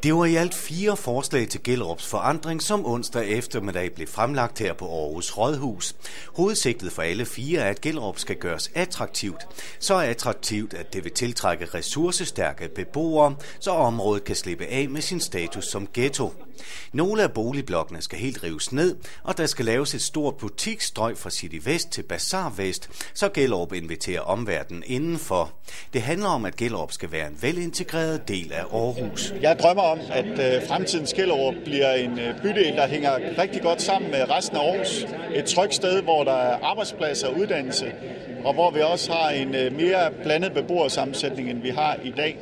Det var i alt 4 forslag til Gellerups forandring, som onsdag eftermiddag blev fremlagt her på Aarhus Rådhus. Hovedsigtet for alle 4 er, at Gellerup skal gøres attraktivt. Så attraktivt, at det vil tiltrække ressourcestærke beboere, så området kan slippe af med sin status som ghetto. Nogle af boligblokkene skal helt rives ned, og der skal laves et stort butiksstrøg fra City Vest til Bazar Vest, så Gellerup inviterer omverdenen indenfor. Det handler om, at Gellerup skal være en velintegreret del af Aarhus. Jeg drømmer om, at fremtidens Gellerup bliver en bydel, der hænger rigtig godt sammen med resten af Aarhus. Et trygt sted, hvor der er arbejdspladser og uddannelse, og hvor vi også har en mere blandet beboersammensætning, end vi har i dag.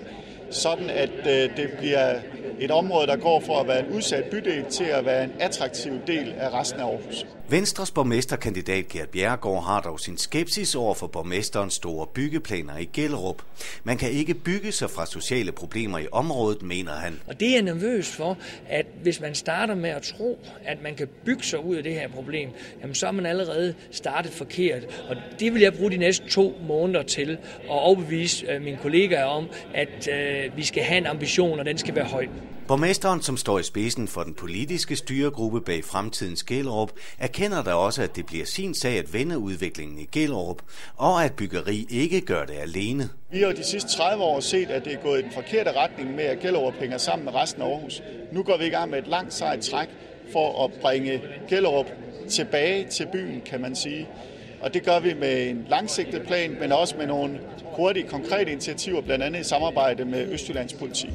Sådan at det bliver et område, der går fra at være en udsat bydel til at være en attraktiv del af resten af Aarhus. Venstres borgmesterkandidat Gert Bjerregaard har dog sin skepsis over for borgmesterens store byggeplaner i Gellerup. Man kan ikke bygge sig fra sociale problemer i området, mener han. Og det er nervøs for, at hvis man starter med at tro, at man kan bygge sig ud af det her problem, jamen så er man allerede startet forkert. Og det vil jeg bruge de næste 2 måneder til at overbevise mine kollegaer om, at vi skal have en ambition, og den skal være høj. Borgmesteren, som står i spidsen for den politiske styregruppe bag fremtidens Gellerup, erkender da også, at det bliver sin sag at vende udviklingen i Gellerup, og at byggeri ikke gør det alene. Vi har de sidste 30 år set, at det er gået i den forkerte retning med, at Gellerup hænger sammen med resten af Aarhus. Nu går vi i gang med et langt sejt træk for at bringe Gellerup tilbage til byen, kan man sige. Og det gør vi med en langsigtet plan, men også med nogle hurtige, konkrete initiativer, blandt andet i samarbejde med Østjyllands politi.